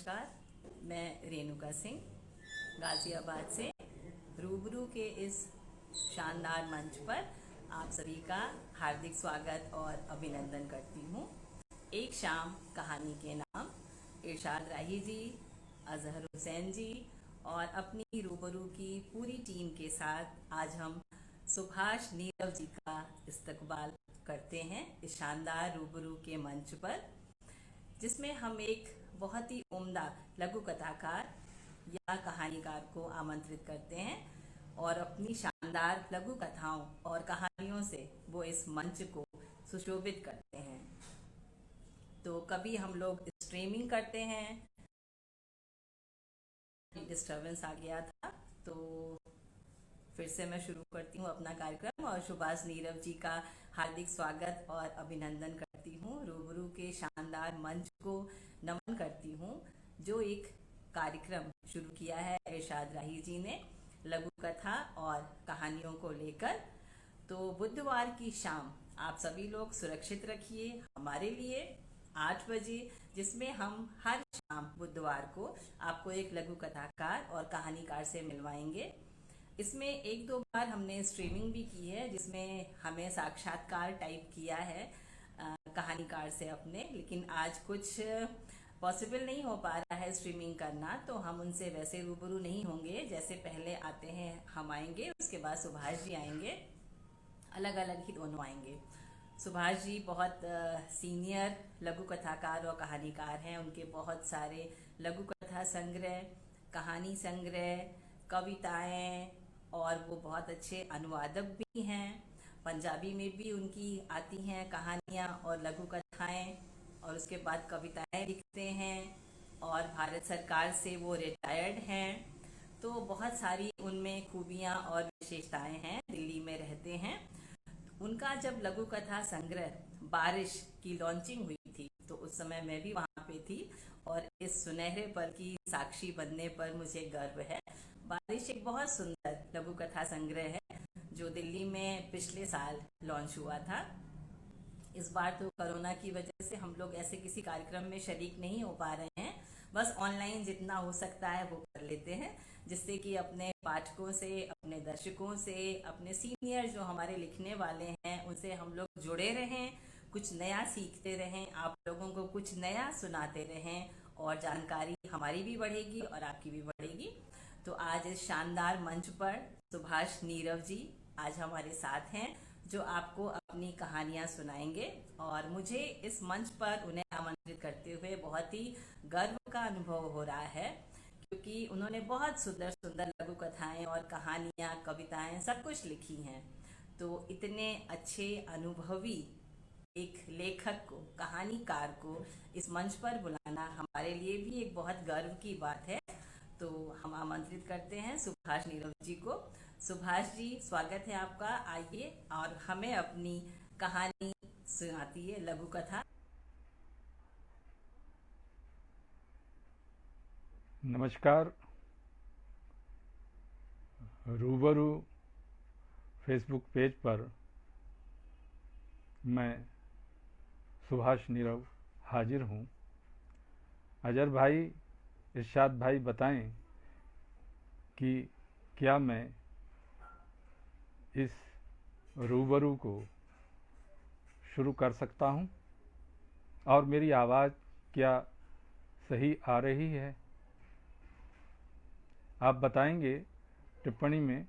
नमस्कार। मैं रेणुका सिंह गाज़ियाबाद से रूबरू के इस शानदार मंच पर आप सभी का हार्दिक स्वागत और अभिनंदन करती हूँ। एक शाम कहानी के नाम इरशाद राही जी, अजहर हुसैन जी और अपनी रूबरू की पूरी टीम के साथ आज हम सुभाष नीरव जी का इस्तकबाल करते हैं इस शानदार रूबरू के मंच पर, जिसमें हम एक बहुत ही उम्दा लघु कथाकार या कहानीकार को आमंत्रित करते हैं और अपनी शानदार लघु कथाओं और कहानियों से वो इस मंच को सुशोभित करते हैं। तो कभी हम लोग स्ट्रीमिंग करते हैं, डिस्टरबेंस आ गया था, तो फिर से मैं शुरू करती हूँ अपना कार्यक्रम और सुभाष नीरव जी का हार्दिक स्वागत और अभिनंदन करती हूँ। रूबरू के शानदार मंच को नमन करती हूँ जो एक कार्यक्रम शुरू किया है इरशाद राही जी ने लघु कथा और कहानियों को लेकर। तो बुधवार की शाम आप सभी लोग सुरक्षित रखिए हमारे लिए 8 बजे, जिसमें हम हर शाम बुधवार को आपको एक लघु कथाकार और कहानीकार से मिलवाएंगे। इसमें एक दो बार हमने स्ट्रीमिंग भी की है, जिसमें हमें साक्षात्कार टाइप किया है कहानीकार से अपने, लेकिन आज कुछ पॉसिबल नहीं हो पा रहा है स्ट्रीमिंग करना, तो हम उनसे वैसे रूबरू नहीं होंगे जैसे पहले आते हैं हम आएंगे, उसके बाद सुभाष जी आएंगे, अलग अलग ही दोनों आएंगे। सुभाष जी बहुत सीनियर लघु कथाकार और कहानीकार हैं। उनके बहुत सारे लघु कथा संग्रह, कहानी संग्रह, कविताएं और वो बहुत अच्छे अनुवादक भी हैं। पंजाबी में भी उनकी आती हैं कहानियाँ और लघु कथाएं, और उसके बाद कविताएं लिखते हैं और भारत सरकार से वो रिटायर्ड हैं। तो बहुत सारी उनमें खूबियाँ और विशेषताएं हैं। दिल्ली में रहते हैं। उनका जब लघु कथा संग्रह बारिश की लॉन्चिंग हुई थी तो उस समय मैं भी वहाँ पे थी और इस सुनहरे पल की साक्षी बनने पर मुझे गर्व है। बारिश एक बहुत सुंदर लघु कथा संग्रह है जो दिल्ली में पिछले साल लॉन्च हुआ था। इस बार तो कोरोना की वजह से हम लोग ऐसे किसी कार्यक्रम में शरीक नहीं हो पा रहे हैं, बस ऑनलाइन जितना हो सकता है वो कर लेते हैं, जिससे कि अपने पाठकों से, अपने दर्शकों से, अपने सीनियर जो हमारे लिखने वाले हैं उनसे हम लोग जुड़े रहें, कुछ नया सीखते रहें, आप लोगों को कुछ नया सुनाते रहें और जानकारी हमारी भी बढ़ेगी और आपकी भी बढ़ेगी। तो आज इस शानदार मंच पर सुभाष नीरव जी आज हमारे साथ हैं जो आपको अपनी कहानियां सुनाएंगे, और मुझे इस मंच पर उन्हें आमंत्रित करते हुए बहुत ही गर्व का अनुभव हो रहा है, क्योंकि उन्होंने बहुत सुंदर सुंदर लघु कथाएं और कहानियां, कविताएं सब कुछ लिखी हैं। तो इतने अच्छे अनुभवी एक लेखक को, कहानीकार को इस मंच पर बुलाना हमारे लिए भी एक बहुत गर्व की बात है। तो हम आमंत्रित करते हैं सुभाष नीरव जी को। सुभाष जी, स्वागत है आपका। आइए और हमें अपनी कहानी सुनाती है, लघु कथा। नमस्कार। रूबरू फेसबुक पेज पर मैं सुभाष नीरव हाजिर हूँ। अजहर भाई, इरशाद भाई, बताएं कि क्या मैं इस रूबरू को शुरू कर सकता हूँ और मेरी आवाज़ क्या सही आ रही है? आप बताएंगे टिप्पणी में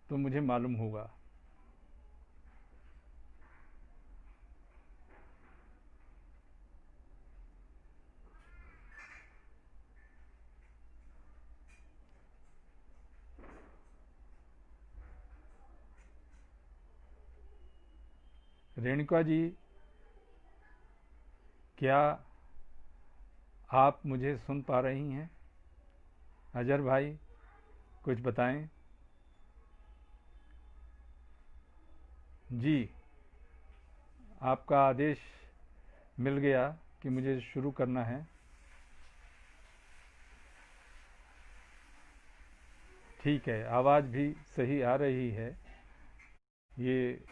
तो मुझे मालूम होगा। रेणुका जी, क्या आप मुझे सुन पा रही हैं? अजहर भाई, कुछ बताएं। जी, आपका आदेश मिल गया कि मुझे शुरू करना है। ठीक है, आवाज़ भी सही आ रही है, ये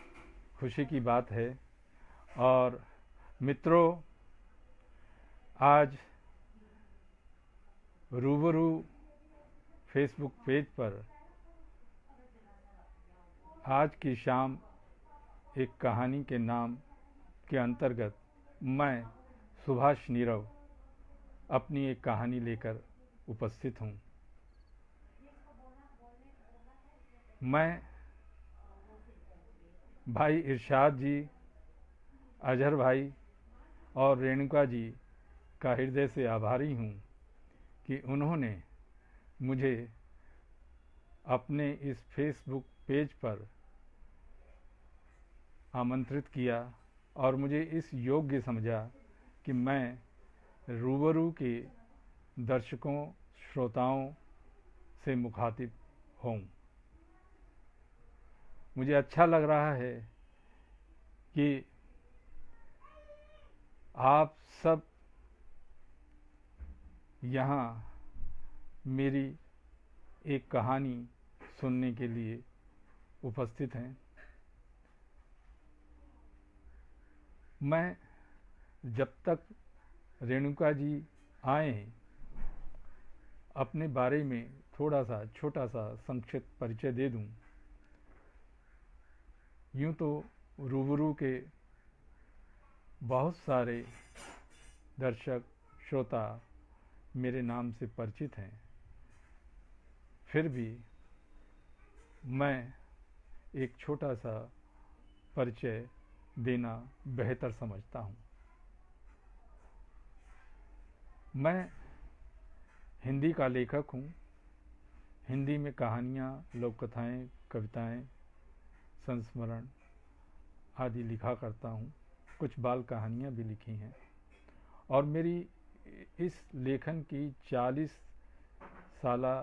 खुशी की बात है। और मित्रों, आज रूबरू फेसबुक पेज पर आज की शाम एक कहानी के नाम के अंतर्गत मैं सुभाष नीरव अपनी एक कहानी लेकर उपस्थित हूँ। मैं भाई इरशाद जी, अजहर भाई और रेणुका जी का हृदय से आभारी हूँ कि उन्होंने मुझे अपने इस फेसबुक पेज पर आमंत्रित किया और मुझे इस योग्य समझा कि मैं रूबरू के दर्शकों श्रोताओं से मुखातिब हों। मुझे अच्छा लग रहा है कि आप सब यहाँ मेरी एक कहानी सुनने के लिए उपस्थित हैं। मैं जब तक रेणुका जी आए अपने बारे में थोड़ा सा छोटा सा संक्षिप्त परिचय दे दूं। यूं तो रूबरू के बहुत सारे दर्शक श्रोता मेरे नाम से परिचित हैं, फिर भी मैं एक छोटा सा परिचय देना बेहतर समझता हूँ। मैं हिंदी का लेखक हूँ। हिंदी में कहानियाँ, लोक कथाएँ, कविताएँ, संस्मरण आदि लिखा करता हूँ। कुछ बाल कहानियाँ भी लिखी हैं और मेरी इस लेखन की 40 साला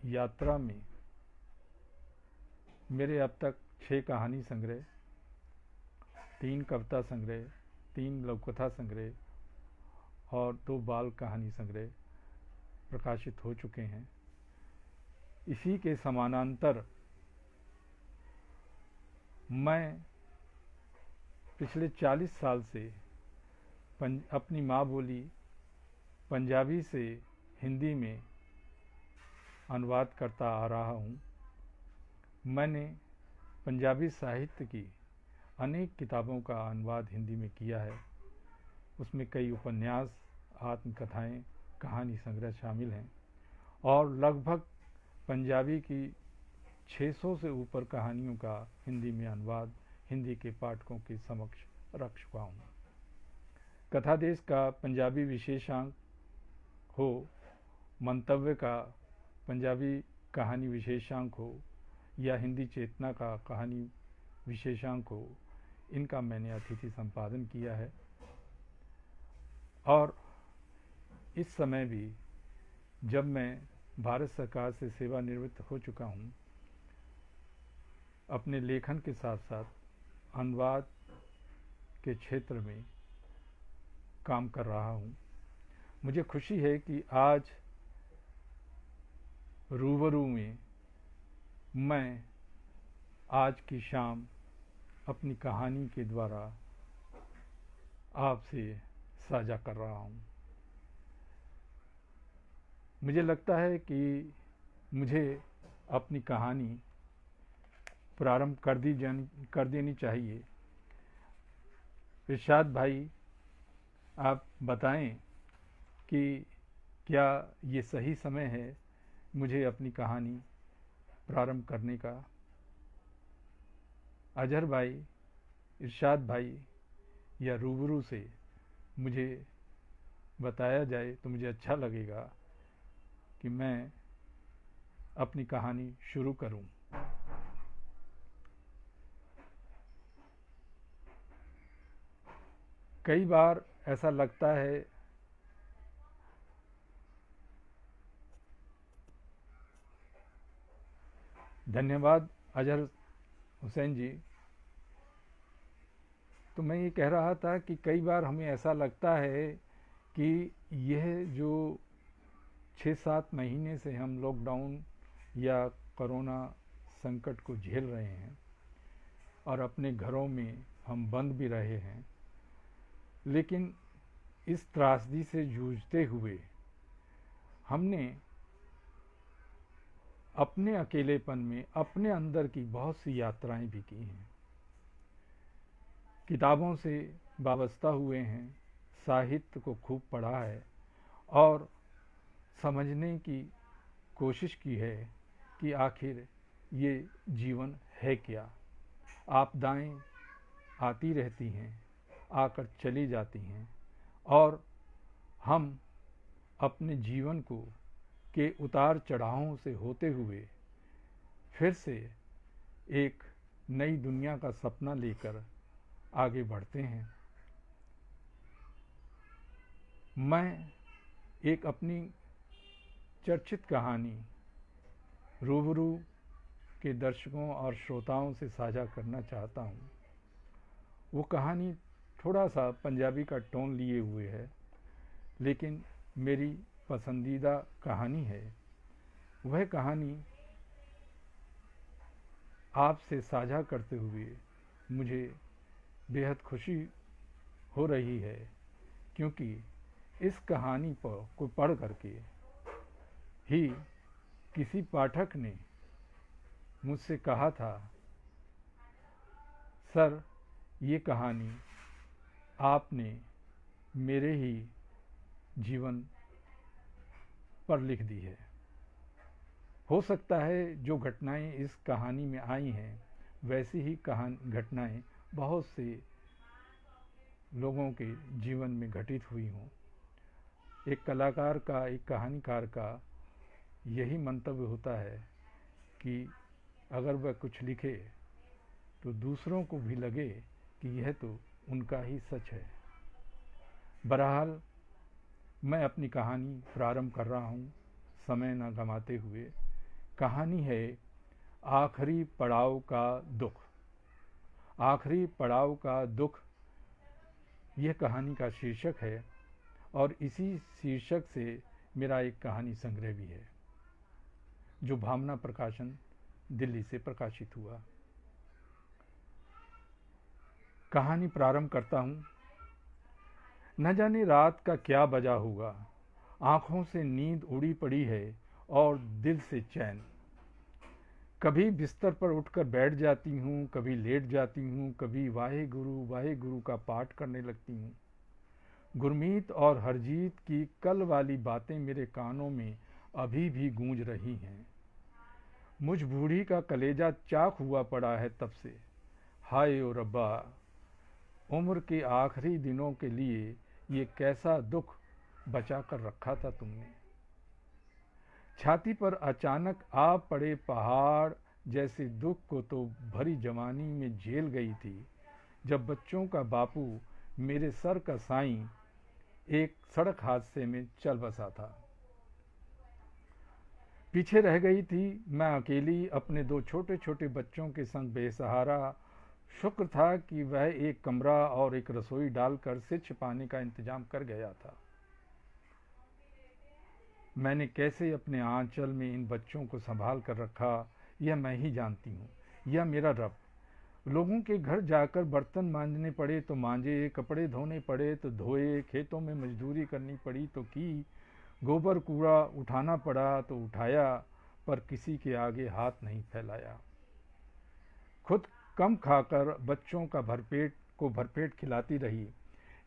यात्रा में मेरे अब तक 6 कहानी संग्रह, 3 कविता संग्रह, 3 लोककथा संग्रह और 2 बाल कहानी संग्रह प्रकाशित हो चुके हैं। इसी के समानांतर मैं पिछले 40 साल से अपनी माँ बोली पंजाबी से हिंदी में अनुवाद करता आ रहा हूँ। मैंने पंजाबी साहित्य की अनेक किताबों का अनुवाद हिंदी में किया है। उसमें कई उपन्यास, आत्मकथाएं, कहानी संग्रह शामिल हैं और लगभग पंजाबी की 600 से ऊपर कहानियों का हिंदी में अनुवाद हिंदी के पाठकों के समक्ष रख चुका हूँ। कथा देश का पंजाबी विशेषांक हो, मंतव्य का पंजाबी कहानी विशेषांक हो या हिंदी चेतना का कहानी विशेषांक हो, इनका मैंने अतिथि संपादन किया है और इस समय भी जब मैं भारत सरकार से सेवानिवृत्त हो चुका हूँ, अपने लेखन के साथ साथ अनुवाद के क्षेत्र में काम कर रहा हूँ। मुझे खुशी है कि आज रूबरू में मैं आज की शाम अपनी कहानी के द्वारा आपसे साझा कर रहा हूँ। मुझे लगता है कि मुझे अपनी कहानी प्रारंभ कर देनी चाहिए। इरशाद भाई, आप बताएं कि क्या ये सही समय है मुझे अपनी कहानी प्रारंभ करने का? अजहर भाई, इरशाद भाई या रूबरू से मुझे बताया जाए तो मुझे अच्छा लगेगा कि मैं अपनी कहानी शुरू करूं। कई बार ऐसा लगता है धन्यवाद अजहर हुसैन जी। तो मैं ये कह रहा था कि कई बार हमें ऐसा लगता है कि यह जो 6-7 महीने से हम लॉकडाउन या कोरोना संकट को झेल रहे हैं और अपने घरों में हम बंद भी रहे हैं, लेकिन इस त्रासदी से जूझते हुए हमने अपने अकेलेपन में अपने अंदर की बहुत सी यात्राएं भी की हैं, किताबों से वाबस्ता हुए हैं, साहित्य को खूब पढ़ा है और समझने की कोशिश की है कि आखिर ये जीवन है क्या। आपदाएं आती रहती हैं, आकर चली जाती हैं और हम अपने जीवन को के उतार चढ़ावों से होते हुए फिर से एक नई दुनिया का सपना लेकर आगे बढ़ते हैं। मैं एक अपनी चर्चित कहानी रूबरू के दर्शकों और श्रोताओं से साझा करना चाहता हूँ। वो कहानी थोड़ा सा पंजाबी का टोन लिए हुए है, लेकिन मेरी पसंदीदा कहानी है। वह कहानी आपसे साझा करते हुए मुझे बेहद खुशी हो रही है, क्योंकि इस कहानी को पढ़ करके ही किसी पाठक ने मुझसे कहा था, सर ये कहानी आपने मेरे ही जीवन पर लिख दी है। हो सकता है जो घटनाएं इस कहानी में आई हैं वैसी ही घटनाएं बहुत से लोगों के जीवन में घटित हुई हों। एक कलाकार का, एक कहानीकार का यही मंतव्य होता है कि अगर वह कुछ लिखे तो दूसरों को भी लगे कि यह तो उनका ही सच है। बहरहाल मैं अपनी कहानी प्रारंभ कर रहा हूँ, समय न गंवाते हुए। कहानी है आखिरी पड़ाव का दुख। आखिरी पड़ाव का दुख यह कहानी का शीर्षक है और इसी शीर्षक से मेरा एक कहानी संग्रह भी है, जो भावना प्रकाशन दिल्ली से प्रकाशित हुआ। कहानी प्रारंभ करता हूँ। न जाने रात का क्या बजा होगा, आंखों से नींद उड़ी पड़ी है और दिल से चैन। कभी बिस्तर पर उठकर बैठ जाती हूँ, कभी लेट जाती हूँ, कभी वाहे गुरु का पाठ करने लगती हूँ। गुरमीत और हरजीत की कल वाली बातें मेरे कानों में अभी भी गूंज रही हैं। मुझ बूढ़ी का कलेजा चाक हुआ पड़ा है तब से। हाय ओ रब्बा, उम्र के आखिरी दिनों के लिए ये कैसा दुख बचा कर रखा था तुमने। छाती पर अचानक आ पड़े पहाड़ जैसे दुख को तो भरी जवानी में झेल गई थी, जब बच्चों का बापू मेरे सर का साईं एक सड़क हादसे में चल बसा था। पीछे रह गई थी मैं अकेली अपने दो छोटे छोटे बच्चों के संग बेसहारा। शुक्र था कि वह एक कमरा और एक रसोई डालकर सिर छिपाने का इंतजाम कर गया था। मैंने कैसे अपने आंचल में इन बच्चों को संभाल कर रखा, यह मैं ही जानती हूँ। यह मेरा रब। लोगों के घर जाकर बर्तन मांजने पड़े तो मांजे, कपड़े धोने पड़े तो धोए, खेतों में मजदूरी करनी पड़ी तो की, गोबर कूड़ा उठाना पड़ा तो उठाया, पर किसी के आगे हाथ नहीं फैलाया। खुद कम खाकर बच्चों का भरपेट खिलाती रही।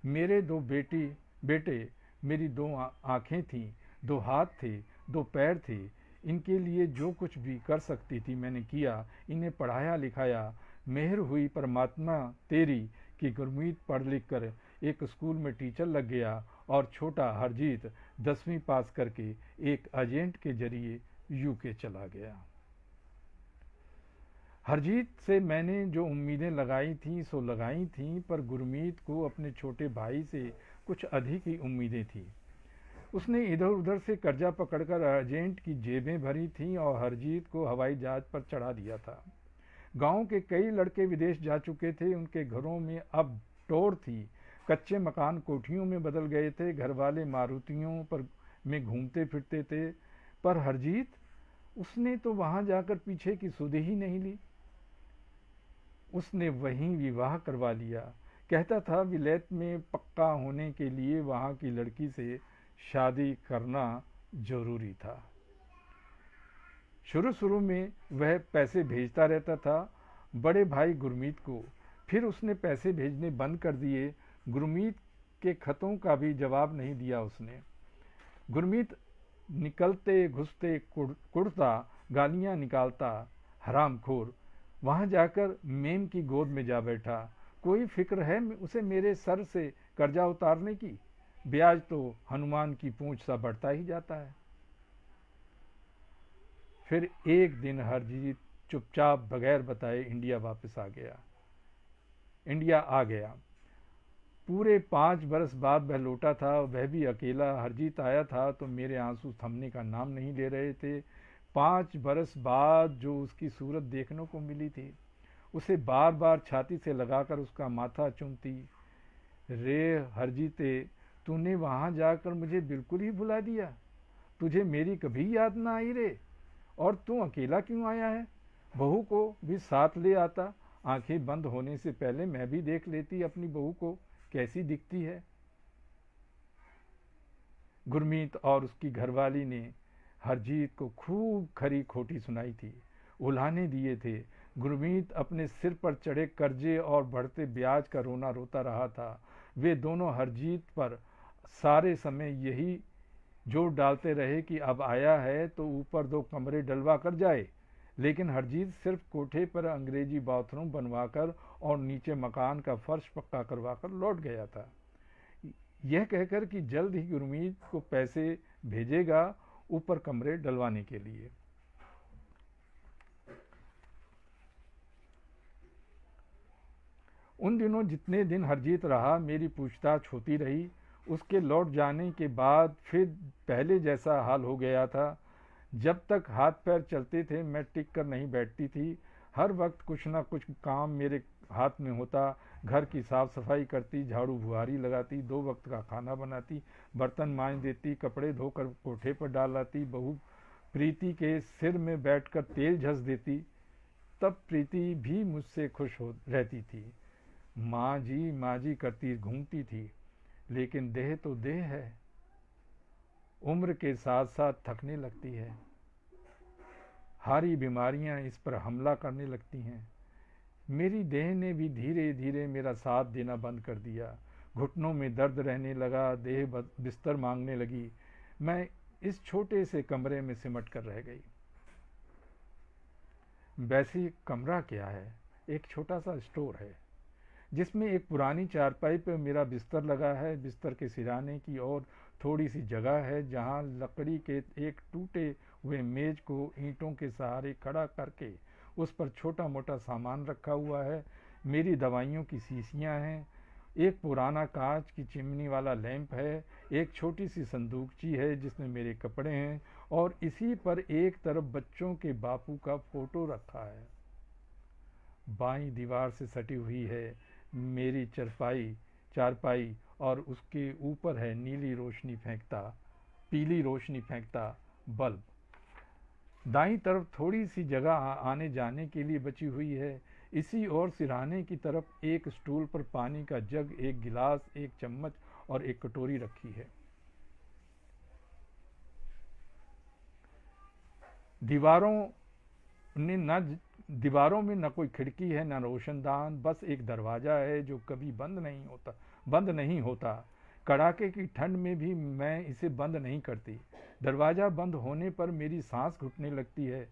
मेरे दो बेटे मेरी दो आंखें थीं, दो हाथ थे, दो पैर थे। इनके लिए जो कुछ भी कर सकती थी मैंने किया। इन्हें पढ़ाया लिखाया। मेहर हुई परमात्मा तेरी कि गुरमीत पढ़ लिख कर एक स्कूल में टीचर लग गया और छोटा हरजीत 10वीं पास करके एक एजेंट के जरिए यूके चला गया। हरजीत से मैंने जो उम्मीदें लगाई थीं सो लगाई थीं, पर गुरमीत को अपने छोटे भाई से कुछ अधिक ही उम्मीदें थीं। उसने इधर उधर से कर्जा पकड़कर एजेंट की जेबें भरी थीं और हरजीत को हवाई जहाज पर चढ़ा दिया था। गांव के कई लड़के विदेश जा चुके थे। उनके घरों में अब टोर थी। कच्चे मकान कोठियों में बदल गए थे। घर वाले मारुतियों पर में घूमते फिरते थे। पर हरजीत, उसने तो वहां जाकर पीछे की सुध ही नहीं ली। उसने वहीं विवाह करवा लिया। कहता था विलायत में पक्का होने के लिए वहां की लड़की से शादी करना जरूरी था। शुरू शुरू में वह पैसे भेजता रहता था बड़े भाई गुरमीत को, फिर उसने पैसे भेजने बंद कर दिए। गुरमीत के खतों का भी जवाब नहीं दिया उसने। गुरमीत निकलते घुसते कुड़ता, गालियां निकालता, हरामखोर। वहां जाकर मेम की गोद में जा बैठा। कोई फिक्र है उसे मेरे सर से कर्जा उतारने की? ब्याज तो हनुमान की पूंछ सा बढ़ता ही जाता है। फिर एक दिन हरजीत चुपचाप बगैर बताए इंडिया आ गया। पूरे 5 बरस बाद वह लौटा था, वह भी अकेला। हरजीत आया था तो मेरे आंसू थमने का नाम नहीं ले रहे थे। 5 बरस बाद जो उसकी सूरत देखने को मिली थी, उसे बार बार छाती से लगाकर उसका माथा चूमती। रे हरजीते, तूने वहां जाकर मुझे बिल्कुल ही भुला दिया। तुझे मेरी कभी याद ना आई रे? और तू अकेला क्यों आया है? बहू को भी साथ ले आता। आंखें बंद होने से पहले मैं भी देख लेती अपनी बहू को कैसी दिखती है। गुरमीत और उसकी घरवाली ने हरजीत को खूब खरी खोटी सुनाई थी, उल्हाने दिए थे। गुरमीत अपने सिर पर चढ़े कर्जे और बढ़ते ब्याज का रोना रोता रहा था। वे दोनों हरजीत पर सारे समय यही जोर डालते रहे कि अब आया है तो ऊपर 2 कमरे डलवा कर जाए। लेकिन हरजीत सिर्फ कोठे पर अंग्रेजी बाथरूम बनवाकर और नीचे मकान का फर्श पक्का करवाकर लौट गया था, यह कहकर कि जल्द ही गुरमीत को पैसे भेजेगा ऊपर कमरे डलवाने के लिए। उन दिनों जितने दिन हरजीत रहा, मेरी पूछताछ होती रही। उसके लौट जाने के बाद फिर पहले जैसा हाल हो गया था। जब तक हाथ पैर चलते थे मैं टिक कर नहीं बैठती थी। हर वक्त कुछ ना कुछ काम मेरे हाथ में होता। घर की साफ सफाई करती, झाड़ू बुहारी लगाती, 2 वक्त का खाना बनाती, बर्तन मांज देती, कपड़े धोकर कोठे पर डाल लाती, बहू प्रीति के सिर में बैठकर तेल झस देती। तब प्रीति भी मुझसे खुश हो रहती थी। माँ जी करती घूमती थी, लेकिन देह तो देह है, उम्र के साथ साथ थकने लगती है। हारी बीमारियां इस पर हमला करने लगती हैं। मेरी देह ने भी धीरे धीरे मेरा साथ देना बंद कर दिया। घुटनों में दर्द रहने लगा, देह बिस्तर मांगने लगी। मैं इस छोटे से कमरे में सिमट कर रह गई। वैसे कमरा क्या है, एक छोटा सा स्टोर है जिसमें एक पुरानी चारपाई पर मेरा बिस्तर लगा है। बिस्तर के सिराने की ओर थोड़ी सी जगह है जहां लकड़ी के एक टूटे हुए मेज को ईंटों के सहारे खड़ा करके उस पर छोटा मोटा सामान रखा हुआ है। मेरी दवाइयों की शीशियां हैं, एक पुराना कांच की चिमनी वाला लैंप है, एक छोटी सी संदूकची है जिसमें मेरे कपड़े हैं, और इसी पर एक तरफ बच्चों के बापू का फोटो रखा है। बाईं दीवार से सटी हुई है मेरी चारपाई और उसके ऊपर है पीली रोशनी फेंकता बल्ब। दाईं तरफ थोड़ी सी जगह आने जाने के लिए बची हुई है। इसी और सिरहाने की तरफ एक स्टूल पर पानी का जग, एक गिलास, एक चम्मच और एक कटोरी रखी है। दीवारों में न कोई खिड़की है, न रोशनदान, बस एक दरवाजा है जो कभी बंद नहीं होता। कड़ाके की ठंड में भी मैं इसे बंद नहीं करती। दरवाजा बंद होने पर मेरी सांस घुटने लगती है।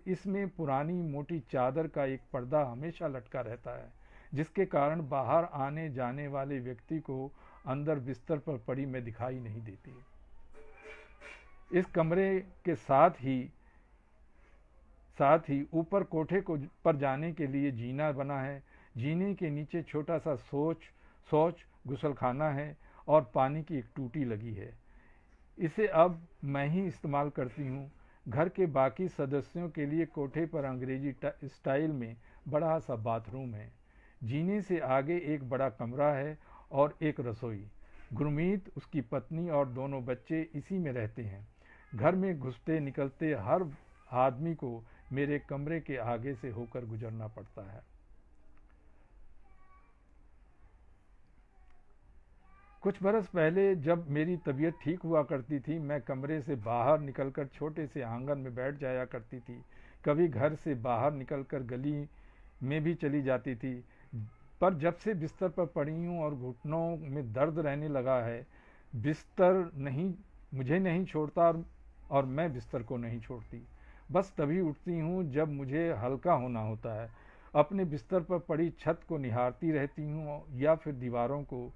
इसमें पुरानी मोटी चादर का एक पर्दा हमेशा लटका रहता है, जिसके कारण बाहर आने जाने वाले व्यक्ति को अंदर बिस्तर पर पड़ी मैं दिखाई नहीं देती। इस कमरे के साथ ही ऊपर कोठे पर जाने के लिए जीना बना है। जीने के नीचे छोटा सा शौच गुसलखाना है और पानी की एक टूटी लगी है। इसे अब मैं ही इस्तेमाल करती हूँ। घर के बाकी सदस्यों के लिए कोठे पर अंग्रेजी स्टाइल में बड़ा सा बाथरूम है। जीने से आगे एक बड़ा कमरा है और एक रसोई। गुरमीत, उसकी पत्नी और दोनों बच्चे इसी में रहते हैं। घर में घुसते निकलते हर आदमी को मेरे कमरे के आगे से होकर गुजरना पड़ता है। कुछ बरस पहले जब मेरी तबीयत ठीक हुआ करती थी, मैं कमरे से बाहर निकलकर छोटे से आंगन में बैठ जाया करती थी। कभी घर से बाहर निकलकर गली में भी चली जाती थी। पर जब से बिस्तर पर पड़ी हूँ और घुटनों में दर्द रहने लगा है, बिस्तर नहीं मुझे नहीं छोड़ता और मैं बिस्तर को नहीं छोड़ती। बस तभी उठती हूँ जब मुझे हल्का होना होता है। अपने बिस्तर पर पड़ी छत को निहारती रहती हूँ या फिर दीवारों को,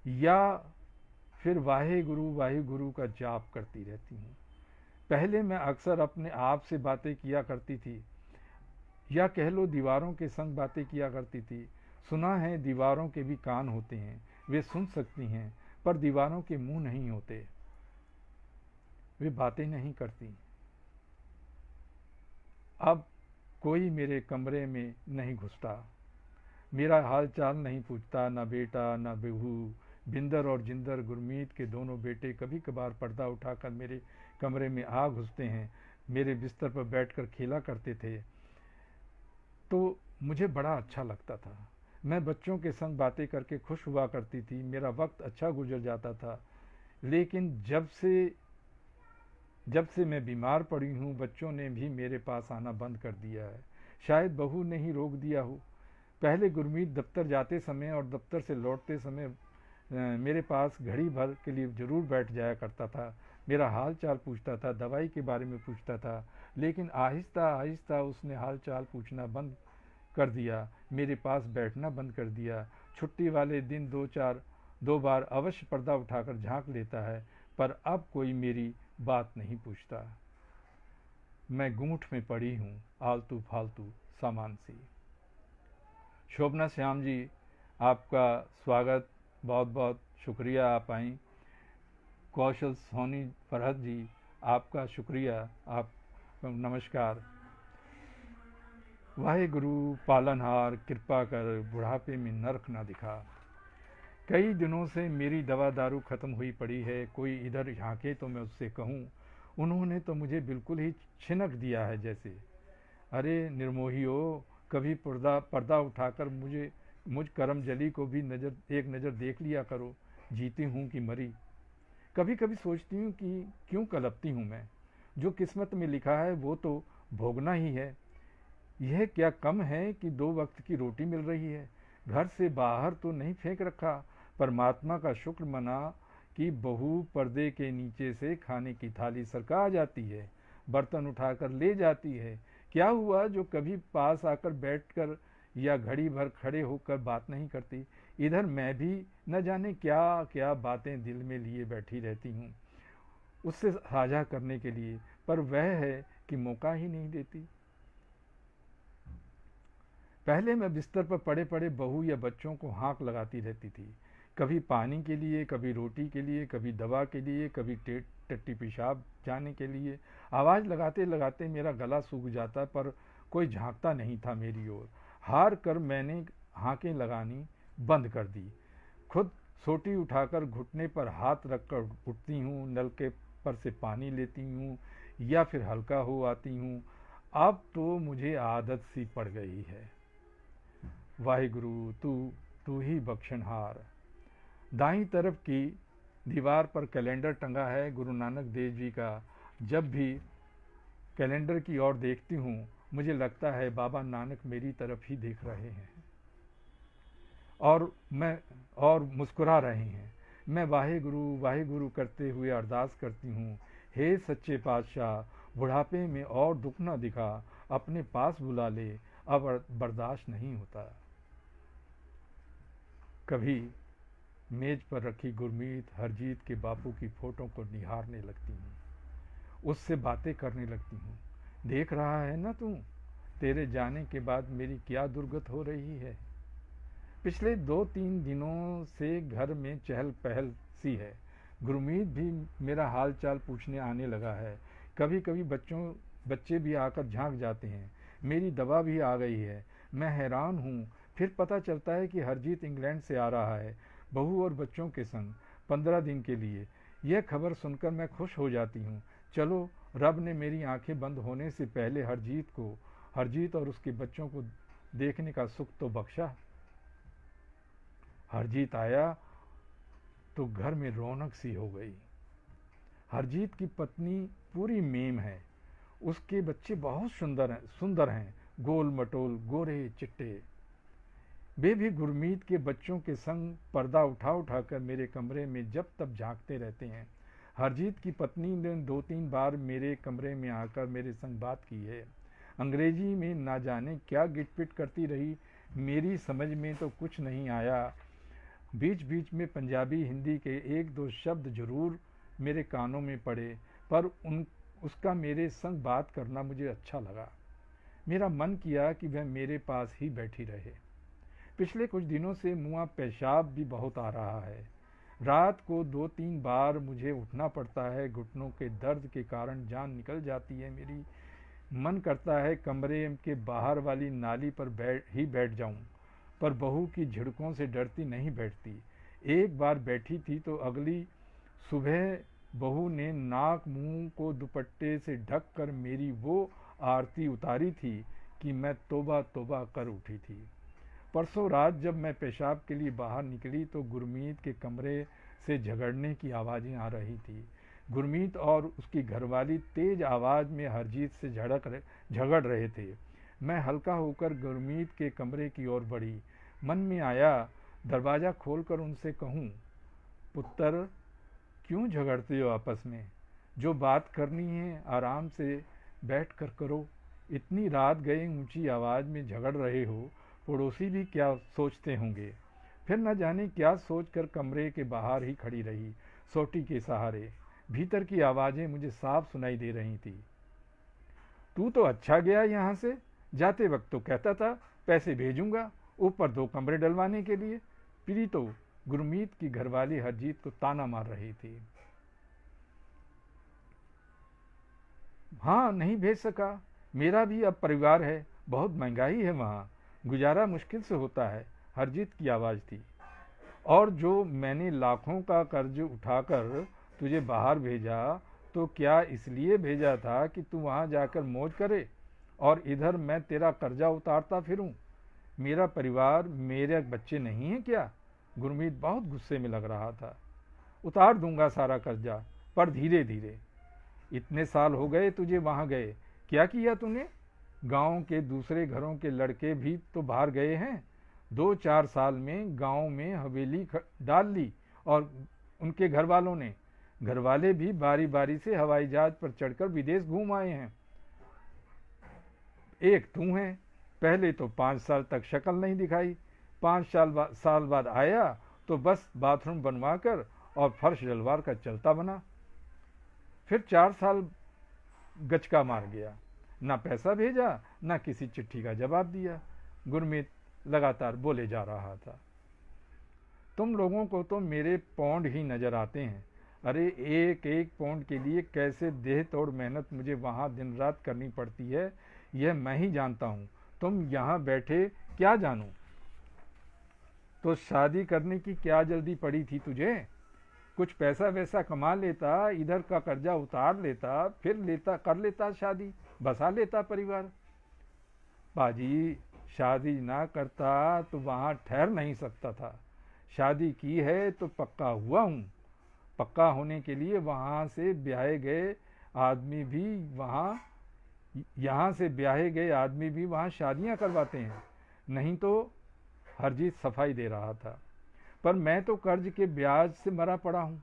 या फिर वाहे गुरु का जाप करती रहती हूँ। पहले मैं अक्सर अपने आप से बातें किया करती थी, या कह लो दीवारों के संग बातें किया करती थी। सुना है दीवारों के भी कान होते हैं, वे सुन सकती हैं, पर दीवारों के मुंह नहीं होते, वे बातें नहीं करती। अब कोई मेरे कमरे में नहीं घुसता, मेरा हाल चाल नहीं पूछता, ना बेटा ना बहू। बिंदर और जिंदर, गुरमीत के दोनों बेटे, कभी कभार पर्दा उठाकर मेरे कमरे में आ घुसते हैं। मेरे बिस्तर पर बैठकर खेला करते थे तो मुझे बड़ा अच्छा लगता था। मैं बच्चों के संग बातें करके खुश हुआ करती थी, मेरा वक्त अच्छा गुजर जाता था। लेकिन जब से मैं बीमार पड़ी हूँ, बच्चों ने भी मेरे पास आना बंद कर दिया है। शायद बहू ने ही रोक दिया हो। पहले गुरमीत दफ्तर जाते समय और दफ्तर से लौटते समय मेरे पास घड़ी भर के लिए ज़रूर बैठ जाया करता था। मेरा हाल चाल पूछता था, दवाई के बारे में पूछता था। लेकिन आहिस्ता आहिस्ता उसने हाल चाल पूछना बंद कर दिया, मेरे पास बैठना बंद कर दिया। छुट्टी वाले दिन दो बार अवश्य पर्दा उठाकर झांक लेता है, पर अब कोई मेरी बात नहीं पूछता। मैं गूंठ में पड़ी हूँ आलतू फालतू सामान सी। शोभना श्याम जी, आपका स्वागत, बहुत बहुत शुक्रिया आप आई। कौशल सोनी फरहत जी, आपका शुक्रिया, आप नमस्कार। वाहे गुरु पालनहार, कृपा कर बुढ़ापे में नरक ना दिखा। कई दिनों से मेरी दवा दारू खत्म हुई पड़ी है। कोई इधर झांके तो मैं उससे कहूँ, उन्होंने तो मुझे बिल्कुल ही छिनक दिया है जैसे। अरे निर्मोहियो, कभी पर्दा उठाकर मुझ करमजली को भी एक नज़र देख लिया करो, जीती हूँ कि मरी। कभी कभी सोचती हूँ कि क्यों कलपती हूँ मैं, जो किस्मत में लिखा है वो तो भोगना ही है। यह क्या कम है कि 2 वक्त की रोटी मिल रही है, घर से बाहर तो नहीं फेंक रखा। परमात्मा का शुक्र मना कि बहू पर्दे के नीचे से खाने की थाली सरका आ जाती है, बर्तन उठाकर ले जाती है। क्या हुआ जो कभी पास आकर बैठकर या घड़ी भर खड़े होकर बात नहीं करती। इधर मैं भी न जाने क्या क्या बातें दिल में लिए बैठी रहती हूँ उससे साझा करने के लिए, पर वह है कि मौका ही नहीं देती। पहले मैं बिस्तर पर पड़े पड़े बहू या बच्चों को हाँक लगाती रहती थी, कभी पानी के लिए, कभी रोटी के लिए, कभी दवा के लिए, कभी टट्टी पेशाब जाने के लिए। आवाज़ लगाते लगाते मेरा गला सूख जाता, पर कोई झांकता नहीं था मेरी ओर। हार कर मैंने हाँकें लगानी बंद कर दी। खुद सोटी उठाकर घुटने पर हाथ रखकर उठती हूँ, नलके पर से पानी लेती हूँ या फिर हल्का हो आती हूँ। अब तो मुझे आदत सी पड़ गई है। वाहिगुरु, तू ही बख्शनहार। दाईं तरफ की दीवार पर कैलेंडर टंगा है गुरु नानक देव जी का। जब भी कैलेंडर की ओर देखती हूँ, मुझे लगता है बाबा नानक मेरी तरफ ही देख रहे हैं और मुस्कुरा रहे हैं। मैं वाहे गुरु करते हुए अरदास करती हूँ, हे सच्चे पातशाह, बुढ़ापे में और दुख न दिखा, अपने पास बुला ले, अब बर्दाश्त नहीं होता। कभी मेज पर रखी गुरमीत हरजीत के बापू की फोटो को निहारने लगती हूँ, उससे बातें करने लगती हूँ। देख रहा है ना तू, तेरे जाने के बाद मेरी क्या दुर्गत हो रही है। पिछले 2-3 दिनों से घर में चहल पहल सी है। गुरमीत भी मेरा हाल चाल पूछने आने लगा है। कभी कभी बच्चे भी आकर झांक जाते हैं। मेरी दवा भी आ गई है। मैं हैरान हूँ, फिर पता चलता है कि हरजीत इंग्लैंड से आ रहा है, बहू और बच्चों के संग 15 दिन के लिए। यह खबर सुनकर मैं खुश हो जाती हूँ। चलो, रब ने मेरी आंखें बंद होने से पहले हरजीत और उसके बच्चों को देखने का सुख तो बख्शा। हरजीत आया तो घर में रौनक सी हो गई। हरजीत की पत्नी पूरी मेम है। उसके बच्चे बहुत सुंदर हैं, गोल मटोल, गोरे चिट्टे। वे भी गुरमीत के बच्चों के संग पर्दा उठा उठा कर मेरे कमरे में जब तब झांकते रहते हैं। हरजीत की पत्नी ने 2-3 बार मेरे कमरे में आकर मेरे संग बात की है। अंग्रेजी में ना जाने क्या गिटपिट करती रही, मेरी समझ में तो कुछ नहीं आया। बीच बीच में पंजाबी हिंदी के 1-2 शब्द जरूर मेरे कानों में पड़े, पर उसका मेरे संग बात करना मुझे अच्छा लगा। मेरा मन किया कि वह मेरे पास ही बैठी रहे। पिछले कुछ दिनों से मुँह पेशाब भी बहुत आ रहा है। रात को 2-3 बार मुझे उठना पड़ता है। घुटनों के दर्द के कारण जान निकल जाती है मेरी। मन करता है कमरे के बाहर वाली नाली पर बैठ जाऊं, पर बहू की झिड़कों से डरती नहीं बैठती। एक बार बैठी थी तो अगली सुबह बहू ने नाक मुंह को दुपट्टे से ढक कर मेरी वो आरती उतारी थी कि मैं तौबा तौबा कर उठी थी। परसों रात जब मैं पेशाब के लिए बाहर निकली तो गुरमीत के कमरे से झगड़ने की आवाज़ें आ रही थी। गुरमीत और उसकी घरवाली तेज आवाज़ में हरजीत से झगड़ रहे थे। मैं हल्का होकर गुरमीत के कमरे की ओर बढ़ी। मन में आया दरवाज़ा खोलकर उनसे कहूँ, पुत्र क्यों झगड़ते हो आपस में? जो बात करनी है आराम से बैठ कर करो। इतनी रात गए ऊंची आवाज़ में झगड़ रहे हो, पड़ोसी भी क्या सोचते होंगे। फिर न जाने क्या सोचकर कमरे के बाहर ही खड़ी रही, सोटी के सहारे। भीतर की आवाज़ें मुझे साफ सुनाई दे रही थी। तू तो अच्छा गया यहाँ से, जाते वक्त तो कहता था पैसे भेजूंगा, ऊपर 2 कमरे डलवाने के लिए। प्री तो गुरमीत की घरवाली हरजीत को ताना मार रही थी। हाँ, नहीं भेज सका। मेरा भी अब परिवार है, बहुत महंगाई है वहाँ, गुजारा मुश्किल से होता है, हरजीत की आवाज़ थी। और जो मैंने लाखों का कर्ज उठाकर तुझे बाहर भेजा, तो क्या इसलिए भेजा था कि तू वहाँ जाकर मौज करे और इधर मैं तेरा कर्जा उतारता फिरूं? मेरा परिवार, मेरे बच्चे नहीं हैं क्या? गुरमीत बहुत गुस्से में लग रहा था। उतार दूंगा सारा कर्जा, पर धीरे धीरे। इतने साल हो गए तुझे वहाँ गए, क्या किया तूने? गांव के दूसरे घरों के लड़के भी तो बाहर गए हैं। 2-4 साल में गांव में हवेली डाल ली और उनके घर वालों ने। घरवाले भी बारी बारी से हवाई जहाज पर चढ़कर विदेश घूम आए हैं। एक तू है, पहले तो 5 साल तक शक्ल नहीं दिखाई, 5 साल बाद आया तो बस बाथरूम बनवाकर और फर्श डलवार कर चलता बना। फिर 4 साल गचका मार गया, ना पैसा भेजा, ना किसी चिट्ठी का जवाब दिया। गुरमीत लगातार बोले जा रहा था। तुम लोगों को तो मेरे पौंड ही नजर आते हैं। अरे एक एक पौंड के लिए कैसे देह तोड़ मेहनत मुझे वहाँ दिन रात करनी पड़ती है, यह मैं ही जानता हूँ। तुम यहाँ बैठे क्या जानूं? तो शादी करने की क्या जल्दी पड़ी थी तुझे? कुछ पैसा वैसा कमा लेता, इधर का कर्जा उतार लेता, फिर कर लेता शादी, बसा लेता परिवार। बाजी, शादी ना करता तो वहाँ ठहर नहीं सकता था। शादी की है तो पक्का हुआ हूँ। पक्का होने के लिए वहाँ से ब्याहे गए आदमी भी वहाँ यहाँ से ब्याहे गए आदमी भी वहाँ शादियाँ करवाते हैं, नहीं तो। हरजीत सफाई दे रहा था। पर मैं तो कर्ज के ब्याज से मरा पड़ा हूँ।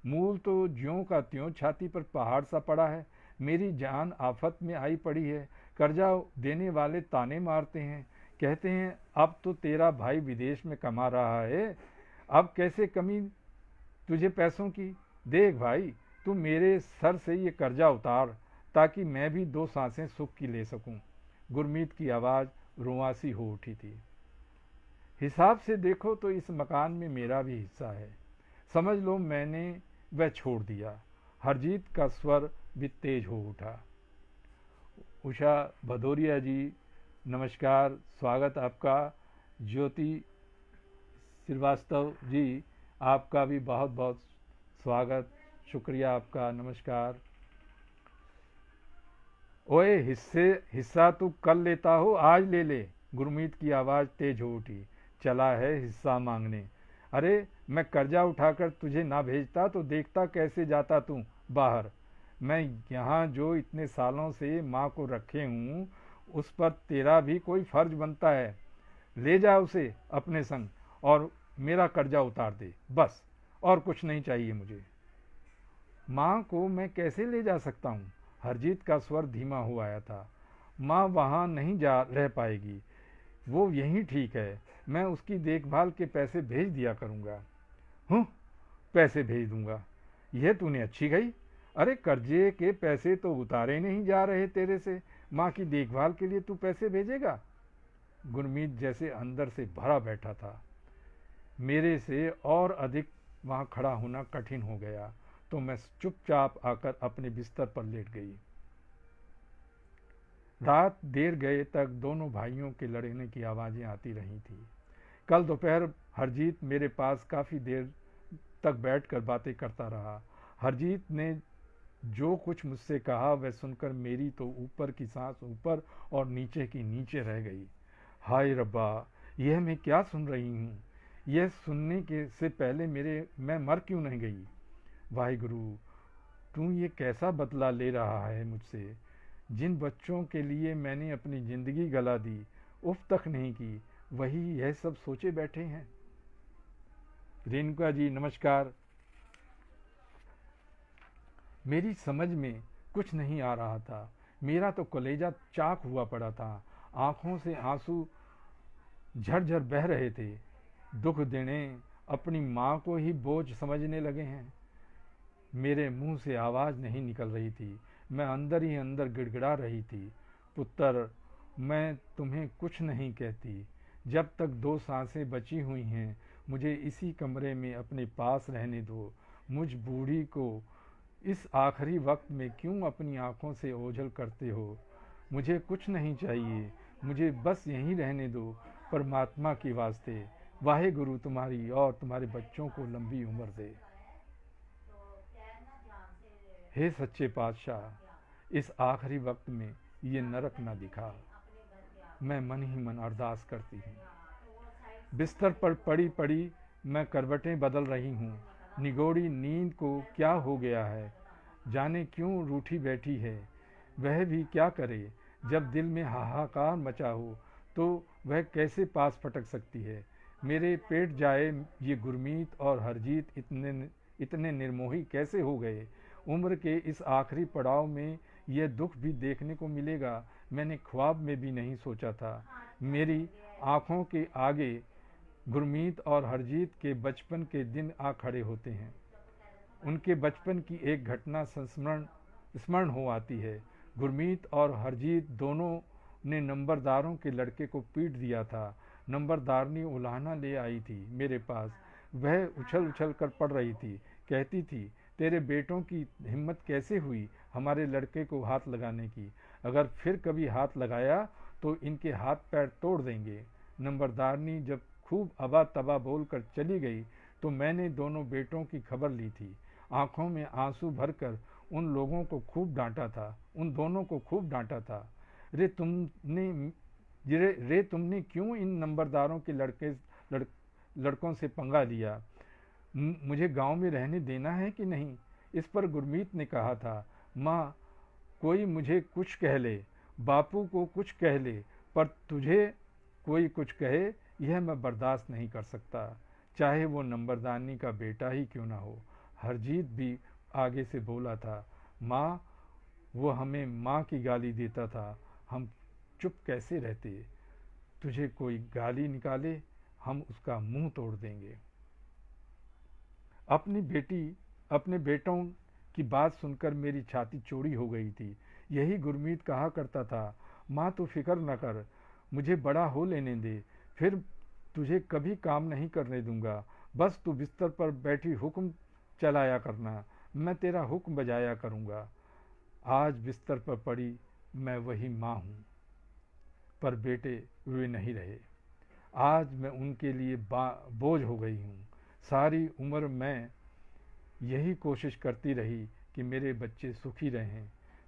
मूल तो ज्यों का त्यों छाती पर पहाड़ सा पड़ा है। मेरी जान आफत में आई पड़ी है। कर्जा देने वाले ताने मारते हैं, कहते हैं अब तो तेरा भाई विदेश में कमा रहा है, अब कैसे कमी तुझे पैसों की। देख भाई, तू मेरे सर से ये कर्जा उतार ताकि मैं भी 2 सांसें सुख की ले सकूं। गुरमीत की आवाज़ रुआसी हो उठी थी। हिसाब से देखो तो इस मकान में मेरा भी हिस्सा है। समझ लो मैंने वह छोड़ दिया। हरजीत का स्वर भी तेज हो उठा। उषा भदौरिया जी, नमस्कार, स्वागत आपका। ज्योति श्रीवास्तव जी, आपका भी बहुत बहुत स्वागत, शुक्रिया आपका, नमस्कार। ओए हिस्सा तू कल लेता हो, आज ले ले। गुरमीत की आवाज़ तेज हो उठी। चला है हिस्सा मांगने। अरे मैं कर्जा उठाकर तुझे ना भेजता तो देखता कैसे जाता तू बाहर। मैं यहाँ जो इतने सालों से माँ को रखे हूँ उस पर तेरा भी कोई फर्ज बनता है। ले जा उसे अपने संग और मेरा कर्जा उतार दे, बस, और कुछ नहीं चाहिए मुझे। माँ को मैं कैसे ले जा सकता हूँ? हरजीत का स्वर धीमा हो आया था। माँ वहाँ नहीं जा रह पाएगी, वो यहीं ठीक है। मैं उसकी देखभाल के पैसे भेज दिया करूँगा। हूँ, पैसे भेज दूंगा? यह तूने अच्छी कही। अरे कर्जे के पैसे तो उतारे नहीं जा रहे तेरे से, माँ की देखभाल के लिए तू पैसे भेजेगा? गुरमीत जैसे अंदर से भरा बैठा था। मेरे से और अधिक वहाँ खड़ा होना कठिन हो गया, तो मैं चुपचाप आकर अपने बिस्तर पर लेट गई। रात देर गए तक दोनों भाइयों के लड़ने की आवाज़ें आती रही थी। कल दोपहर हरजीत मेरे पास काफ़ी देर तक बैठकर बातें करता रहा। हरजीत ने जो कुछ मुझसे कहा वह सुनकर मेरी तो ऊपर की सांस ऊपर और नीचे की नीचे रह गई। हाय रब्बा, यह मैं क्या सुन रही हूँ? यह सुनने के से पहले मैं मर क्यों नहीं गई? वाहिगुरु, तू ये कैसा बदला ले रहा है मुझसे? जिन बच्चों के लिए मैंने अपनी जिंदगी गला दी, उफ तक नहीं की, वही यह सब सोचे बैठे हैं। रेणुका जी नमस्कार। मेरी समझ में कुछ नहीं आ रहा था। मेरा तो कलेजा चाक हुआ पड़ा था। आंखों से आंसू झरझर बह रहे थे। दुख देने अपनी माँ को ही बोझ समझने लगे हैं। मेरे मुंह से आवाज़ नहीं निकल रही थी। मैं अंदर ही अंदर गिड़गिड़ा रही थी। पुत्र, मैं तुम्हें कुछ नहीं कहती। जब तक 2 सांसें बची हुई हैं, मुझे इसी कमरे में अपने पास रहने दो। मुझ बूढ़ी को इस आखिरी वक्त में क्यों अपनी आंखों से ओझल करते हो? मुझे कुछ नहीं चाहिए, मुझे बस यहीं रहने दो। परमात्मा के वास्ते, वाहेगुरु तुम्हारी और तुम्हारे बच्चों को लंबी उम्र दे। हे सच्चे पातशाह, इस आखिरी वक्त में ये नरक ना दिखा। मैं मन ही मन अरदास करती हूँ। बिस्तर पर पड़ी पड़ी मैं करवटें बदल रही हूँ। निगोड़ी नींद को क्या हो गया है, जाने क्यों रूठी बैठी है। वह भी क्या करे, जब दिल में हाहाकार मचा हो तो वह कैसे पास फटक सकती है। मेरे पेट जाए ये गुरमीत और हरजीत इतने निर्मोही कैसे हो गए। उम्र के इस आखिरी पड़ाव में यह दुख भी देखने को मिलेगा, मैंने ख्वाब में भी नहीं सोचा था। मेरी आंखों के आगे गुरमीत और हरजीत के बचपन के दिन आ खड़े होते हैं। उनके बचपन की एक घटना स्मरण हो आती है। गुरमीत और हरजीत दोनों ने नंबरदारों के लड़के को पीट दिया था। नंबरदारनी उलाहना ले आई थी मेरे पास। वह उछल उछल कर पड़ रही थी। कहती थी, तेरे बेटों की हिम्मत कैसे हुई हमारे लड़के को हाथ लगाने की? अगर फिर कभी हाथ लगाया तो इनके हाथ पैर तोड़ देंगे। नंबरदारनी जब खूब अबा तबा बोलकर चली गई तो मैंने दोनों बेटों की खबर ली थी। आंखों में आंसू भरकर उन लोगों को खूब डांटा था, उन दोनों को खूब डांटा था। रे तुमने क्यों इन नंबरदारों के लड़कों से पंगा लिया? मुझे गांव में रहने देना है कि नहीं? इस पर गुरमीत ने कहा था, माँ, कोई मुझे कुछ कह ले, बापू को कुछ कह ले, पर तुझे कोई कुछ कहे यह मैं बर्दाश्त नहीं कर सकता, चाहे वो नंबरदारनी का बेटा ही क्यों ना हो। हरजीत भी आगे से बोला था, माँ, वो हमें माँ की गाली देता था, हम चुप कैसे रहते? तुझे कोई गाली निकाले, हम उसका मुंह तोड़ देंगे। अपने बेटों की बात सुनकर मेरी छाती चौड़ी हो गई थी। यही गुरमीत कहा करता था, माँ तू फिक्र न कर, मुझे बड़ा हो लेने दे, फिर तुझे कभी काम नहीं करने दूंगा। बस तू बिस्तर पर बैठी हुक्म चलाया करना, मैं तेरा हुक्म बजाया करूंगा। आज बिस्तर पर पड़ी मैं वही माँ हूँ, पर बेटे वे नहीं रहे। आज मैं उनके लिए बोझ हो गई हूँ। सारी उम्र मैं यही कोशिश करती रही कि मेरे बच्चे सुखी रहें।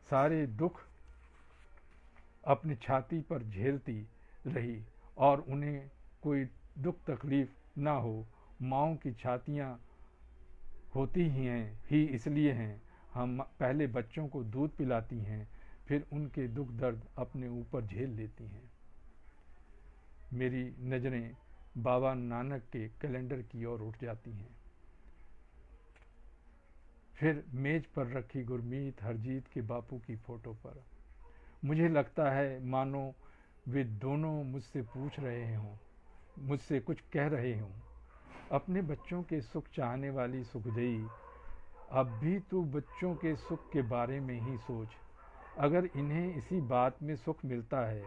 सारे दुख अपनी छाती पर झेलती रही और उन्हें कोई दुख तकलीफ ना हो, माँओं की छातियाँ होती ही इसलिए हैं। हम पहले बच्चों को दूध पिलाती हैं, फिर उनके दुख दर्द अपने ऊपर झेल लेती हैं। मेरी नज़रें बाबा नानक के कैलेंडर की ओर उठ जाती हैं, फिर मेज पर रखी गुरमीत हरजीत के बापू की फोटो पर। मुझे लगता है मानो वे दोनों मुझसे पूछ रहे हों, मुझसे कुछ कह रहे हों। अपने बच्चों के सुख चाहने वाली सुखदेई, अब भी तू बच्चों के सुख के बारे में ही सोच। अगर इन्हें इसी बात में सुख मिलता है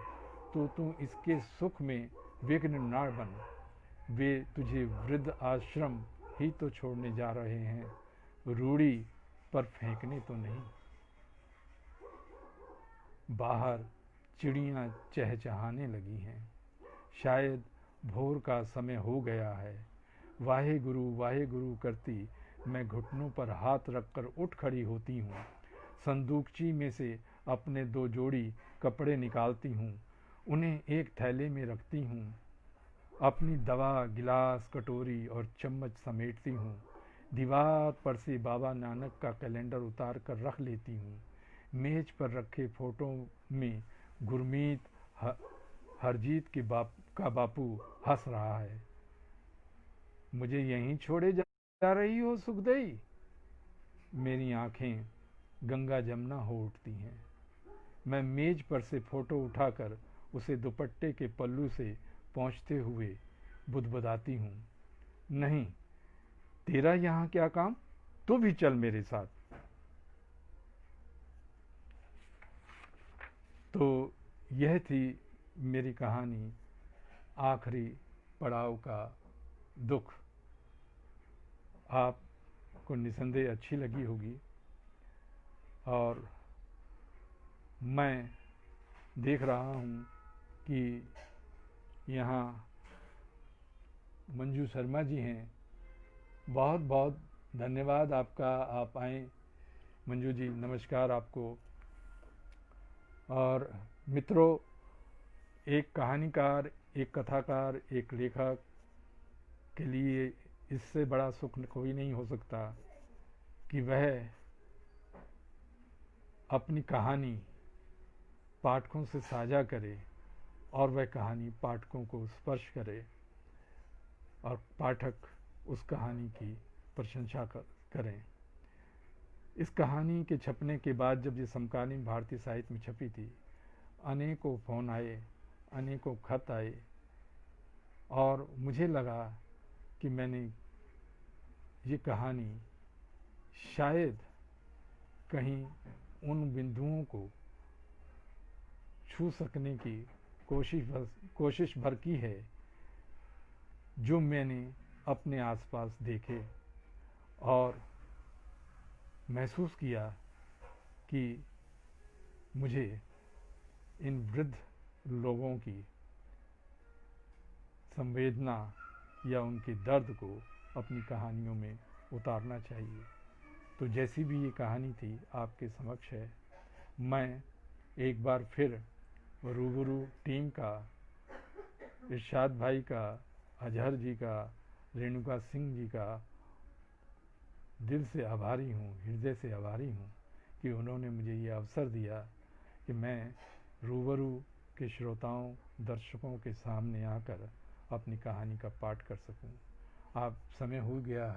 तो तू इसके सुख में विघ्न न बन। वे तुझे वृद्ध आश्रम ही तो छोड़ने जा रहे हैं, रूढ़ी पर फेंकने तो नहीं। बाहर चिड़ियाँ चहचहाने लगी हैं, शायद भोर का समय हो गया है। वाहे गुरु करती मैं घुटनों पर हाथ रखकर उठ खड़ी होती हूँ। संदूकची में से अपने 2 जोड़ी कपड़े निकालती हूँ, उन्हें एक थैले में रखती हूँ। अपनी दवा, गिलास, कटोरी और चम्मच समेटती हूँ। दीवार पर से बाबा नानक का कैलेंडर उतार कर रख लेती हूँ। मेज पर रखे फोटो में गुरमीत हरजीत के बापू हंस रहा है। मुझे यहीं छोड़े जा रही हो सुखदेई? मेरी आंखें गंगा जमुना हो उठती हैं। मैं मेज पर से फोटो उठाकर उसे दुपट्टे के पल्लू से पोंछते हुए बुदबुदाती हूँ। नहीं, तेरा यहाँ क्या काम? तू भी चल मेरे साथ। तो यह थी मेरी कहानी, आखिरी पड़ाव का दुख। आपको निसंदेह अच्छी लगी होगी, और मैं देख रहा हूँ कि यहाँ मंजू शर्मा जी हैं। बहुत बहुत धन्यवाद आपका, आप आए। मंजू जी नमस्कार आपको। और मित्रों, एक कहानीकार, एक कथाकार, एक लेखक के लिए इससे बड़ा सुख कोई नहीं हो सकता कि वह अपनी कहानी पाठकों से साझा करे और वह कहानी पाठकों को स्पर्श करे और पाठक उस कहानी की प्रशंसा करें। इस कहानी के छपने के बाद जब ये समकालीन भारतीय साहित्य में छपी थी, अनेकों फ़ोन आए, अनेकों खत आए, और मुझे लगा कि मैंने ये कहानी शायद कहीं उन बिंदुओं को छू सकने की कोशिश भर की है जो मैंने अपने आसपास देखे, और महसूस किया कि मुझे इन वृद्ध लोगों की संवेदना या उनके दर्द को अपनी कहानियों में उतारना चाहिए। तो जैसी भी ये कहानी थी आपके समक्ष है। मैं एक बार फिर रूबरू टीम का, इरशाद भाई का, अजहर जी का, रेणुका सिंह जी का दिल से आभारी हूँ, हृदय से आभारी हूँ कि उन्होंने मुझे ये अवसर दिया कि मैं रूबरू के श्रोताओं, दर्शकों के सामने आकर अपनी कहानी का पाठ कर सकूं। अब समय हो गया है।